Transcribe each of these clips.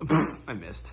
I missed.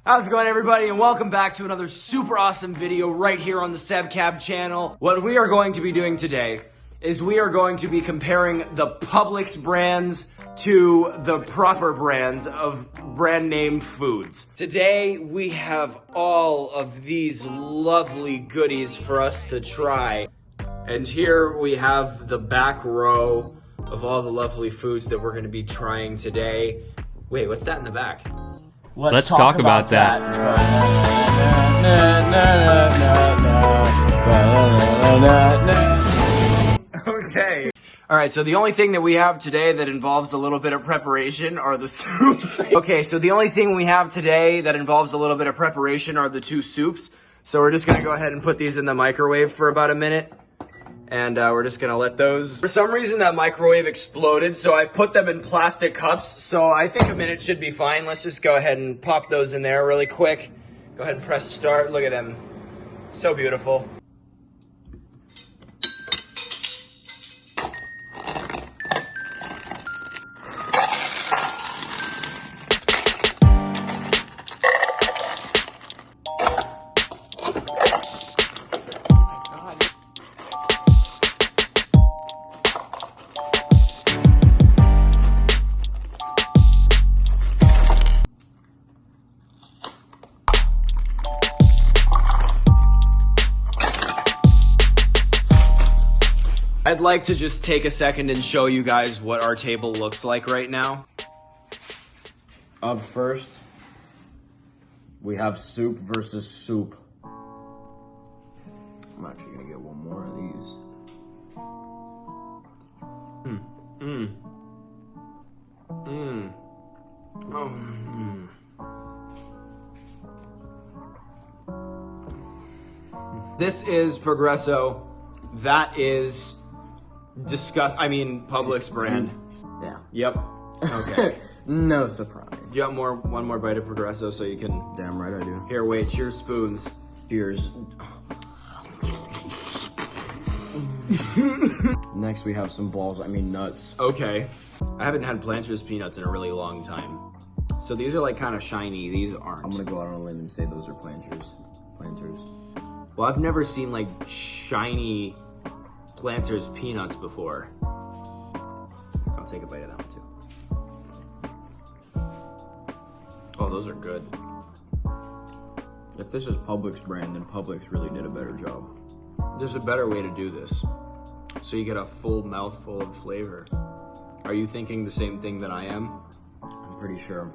How's it going, everybody, and welcome back to another super awesome video right here on the SebCab channel. What we are going to be doing today is we are going to be comparing the Publix brands to the proper brands of brand name foods. Today we have all of these lovely goodies for us to try. And here we have the back row of all the lovely foods that we're going to be trying today. Wait, what's that in the back? Let's talk about that. Okay. All right, so the only thing that we have today that involves a little bit of preparation are the soups. Okay, so the only thing we have today that involves a little bit of preparation are the two soups. So we're just gonna go ahead and put these in the microwave for about a minute. And we're just gonna let those. For some reason that microwave exploded, so I put them in plastic cups. So I think a minute should be fine. Let's just go ahead and pop those in there really quick. Go ahead and press start. Look at them. So beautiful. I'd like to just take a second and show you guys what our table looks like right now. Up first, we have soup versus soup. I'm actually gonna get one more of these. This is Progresso. That is Publix brand. Yeah. Yep. Okay. No surprise. Do you want one more bite of Progresso so you can... Damn right I do. Here, wait, cheers spoons. Cheers. Next we have some nuts. Okay. I haven't had Planters peanuts in a really long time. So these are like kind of shiny, these aren't. I'm gonna go out on a limb and say those are Planters. Well, I've never seen like shiny Planters peanuts before. I'll take a bite of that one too. Oh, those are good. If this is Publix brand, then Publix really did a better job. There's a better way to do this, so you get a full mouthful of flavor. Are you thinking the same thing that I am? I'm pretty sure.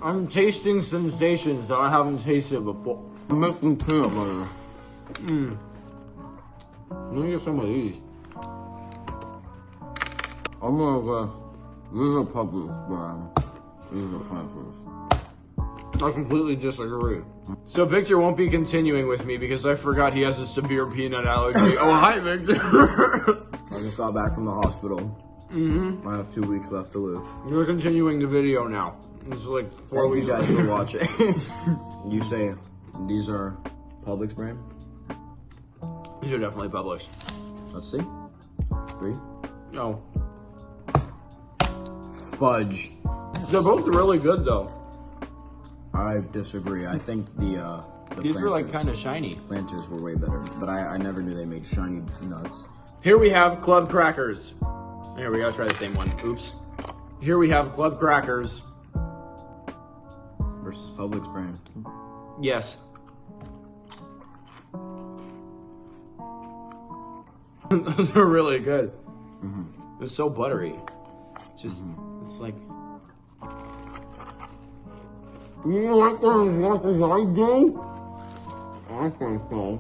I'm tasting sensations that I haven't tasted before. I'm making peanut butter. Let me get some of these. I'm gonna go, these are Publix brand. These are Planters. I completely disagree. So Victor won't be continuing with me because I forgot he has a severe peanut allergy. Oh, hi, Victor. I just got back from the hospital. I have 2 weeks left to live. You're continuing the video now. It's like 4 weeks. Thank you guys for watching. You say these are Publix brand? These are definitely Publix. Let's see. 3. No. Fudge. They're both really good though. I disagree. I think the These were like kind of shiny. Planters were way better, but I never knew they made shiny nuts. Here we have Club Crackers. Here, we gotta try the same one. Oops. Here we have Club Crackers. Versus Publix brand. Yes. Those are really good. They're so buttery. Just, it's like... You like them as much as I do? I think so.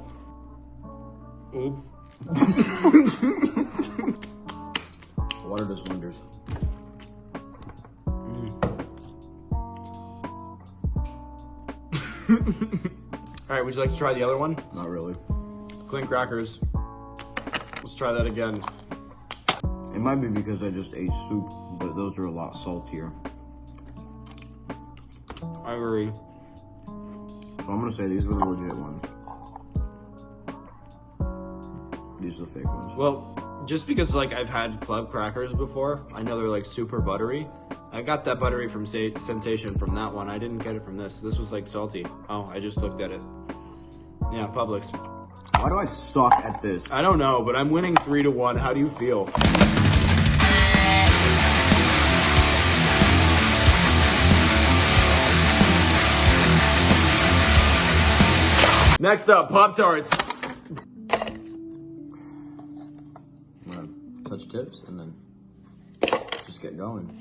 Water does wonders. Alright, would you like to try the other one? Not really. Clean crackers. Let's try that again. It might be because I just ate soup, but those are a lot saltier. I agree. So I'm gonna say these were the legit ones. These are the fake ones. Well, just because like I've had club crackers before, I know they're like super buttery. I got that buttery from sensation from that one. I didn't get it from this. This was like salty. Oh, I just looked at it. Yeah, Publix. Why do I suck at this? I don't know, but I'm winning 3-1. How do you feel? Next up, Pop Tarts. I'm gonna touch tips and then just get going.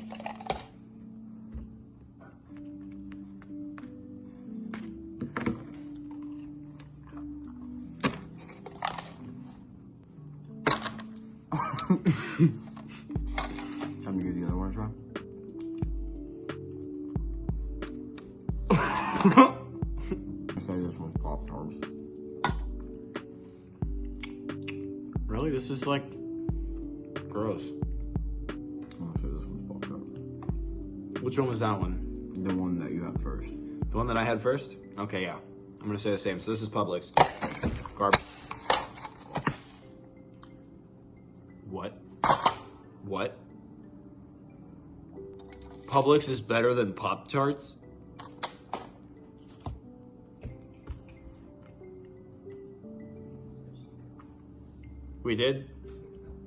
Time to give the other one a try. I say this one's Pop Tarts. Really? This is like gross. I'm gonna say this one's Pop Tarts. Which one was that one? The one that you had first. The one that I had first? Okay, yeah. I'm gonna say the same. So this is Publix. Carb. What? What? Publix is better than Pop Tarts? We did?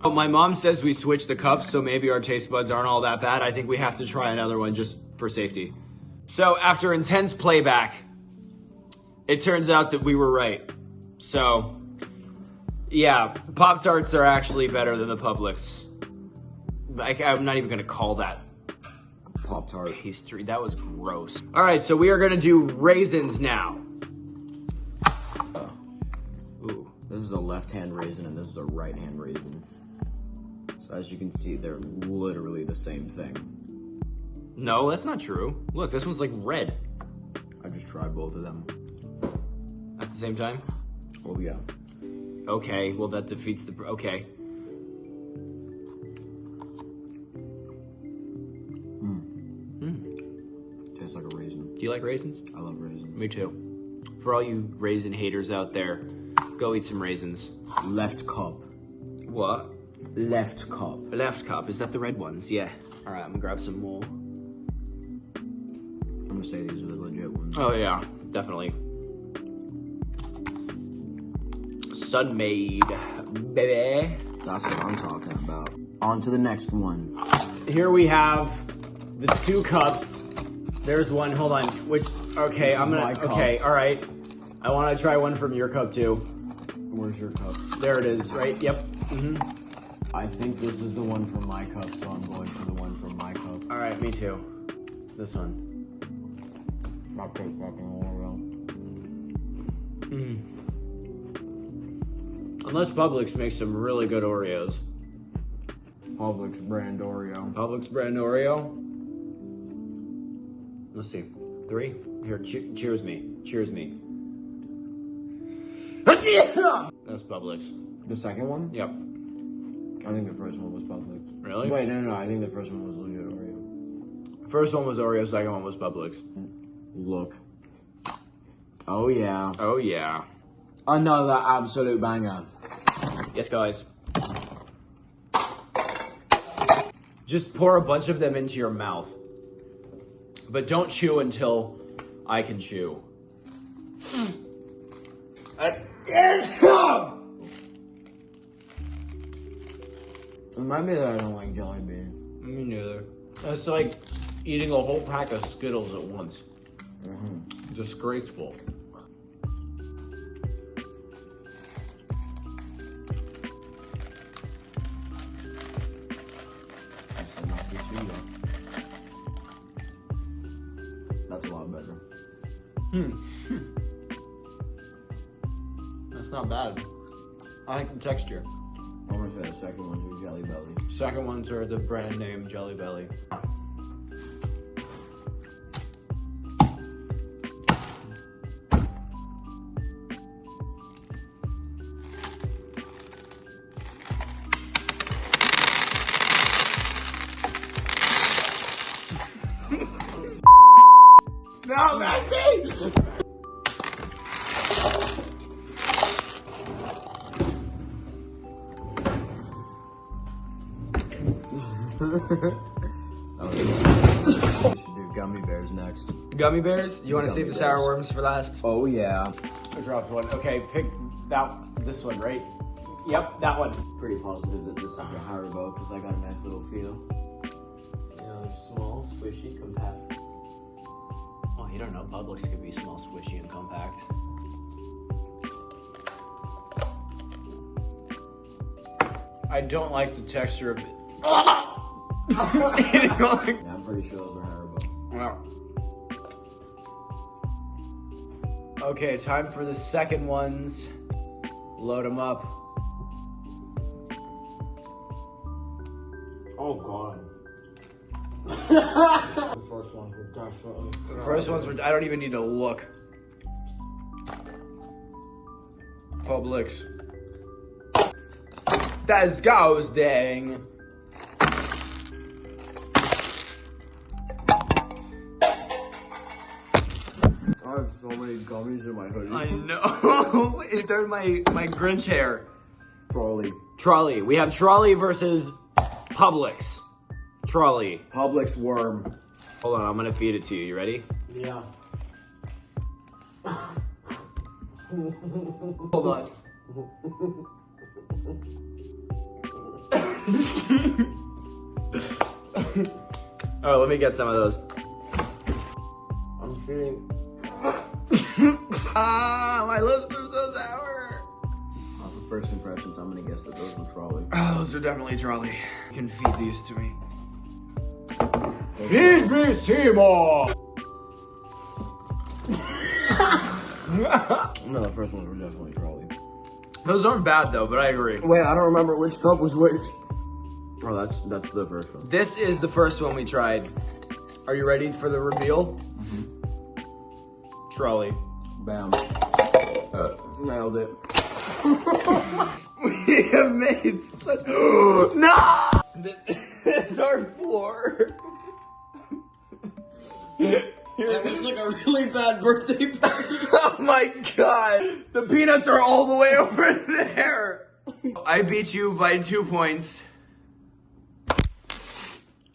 Oh, my mom says we switched the cups, so maybe our taste buds aren't all that bad. I think we have to try another one just for safety. So after intense playback, it turns out that we were right. So, yeah, Pop Tarts are actually better than the Publix. I'm not even gonna call that Pop Tart. pastry. That was gross. All right, so we are gonna do raisins now. Ooh. This is a left-hand raisin and this is a right-hand raisin. So as you can see, they're literally the same thing. No, that's not true. Look, this one's like red. I just tried both of them. At the same time? Oh yeah. Okay, well that defeats the, okay. Tastes like a raisin. Do you like raisins? I love raisins. Me too. For all you raisin haters out there, go eat some raisins. Left cup. What? Left cup. Left cup, is that the red ones? Yeah. All right, I'm gonna grab some more. I'm gonna say these are the legit ones. Oh yeah, definitely. Sun-made, baby. That's what I'm talking about. On to the next one. Here we have the 2 cups. There's one, hold on, which, okay, This I'm is gonna, my cup. okay, all right. I wanna try one from your cup too. Where's your cup? There it is, right? Yep. Mm-hmm. I think this is the one from my cup, so I'm going for the one from my cup. All right, me too. This one. Not taste fucking Oreo. Unless Publix makes some really good Oreos. Publix brand Oreo. Publix brand Oreo. Let's see. 3. Here, cheers me. Cheers me. That's Publix. The second one? Yep. I think the first one was Publix. Really? Wait, no. I think the first one was legit Oreo. First one was Oreo, second one was Publix. Look. Oh yeah. Oh yeah. Another absolute banger. Yes, guys. Just pour a bunch of them into your mouth. But don't chew until I can chew. Remind me that I don't like jelly beans. Me neither. That's like eating a whole pack of Skittles at once. Disgraceful. That's a lot better. That's not bad. I like the texture. I'm gonna say the second ones are Jelly Belly. Second ones are the brand name Jelly Belly. No, Maxie! We should do gummy bears next. Gummy bears? You want to save the Gummy sour bears. worms for last? Oh yeah. I dropped one. Okay, pick this one, right? Yep, that one. Pretty positive that this is a Haribo because I got a nice little feel. You know, they're small, squishy, compact. Oh, you don't know. Publix could be small, squishy, and compact. I don't like the texture of it. Yeah, I'm pretty sure those are Haribo. Okay, time for the second ones. Load them up. Oh god. The first ones were definitely. The first ones were, I don't even need to look. Publix. That's Goldn. I have so many gummies in my hoodie. I know. They're in my Grinch hair. Trolley. We have Trolley versus Publix. Trolley. Publix worm. Hold on, I'm gonna feed it to you. You ready? Yeah. Hold on. Alright, let me get some of those. I'm feeling. Ah, my lips are so sour. Off of first impressions, I'm gonna guess that those were Trolley. Oh, those are definitely Trolley. You can feed these to me. Feed me, Seymour! No, the first ones were definitely Trolley. Those aren't bad though, but I agree. Wait, I don't remember which cup was which. Oh, that's the first one. This is the first one we tried. Are you ready for the reveal? Trolley. Bam. Nailed it. We have made such. No! This is our floor. That was like a really bad birthday party. Oh my god! The peanuts are all the way over there! I beat you by 2 points.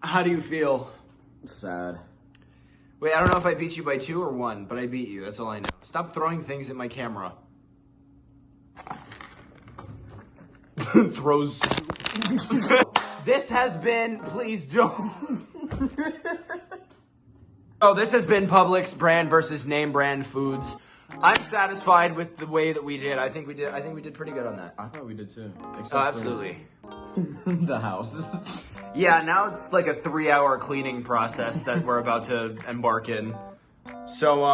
How do you feel? Sad. Wait, I don't know if I beat you by 2 or 1, but I beat you, that's all I know. Stop throwing things at my camera. Throws. This has been, please don't. Oh, this has been Publix brand versus name brand foods. I'm satisfied with the way that we did. I think we did pretty good on that. I thought we did too. Oh, absolutely. The house. Yeah, now it's like a 3-hour cleaning process that we're about to embark in. So,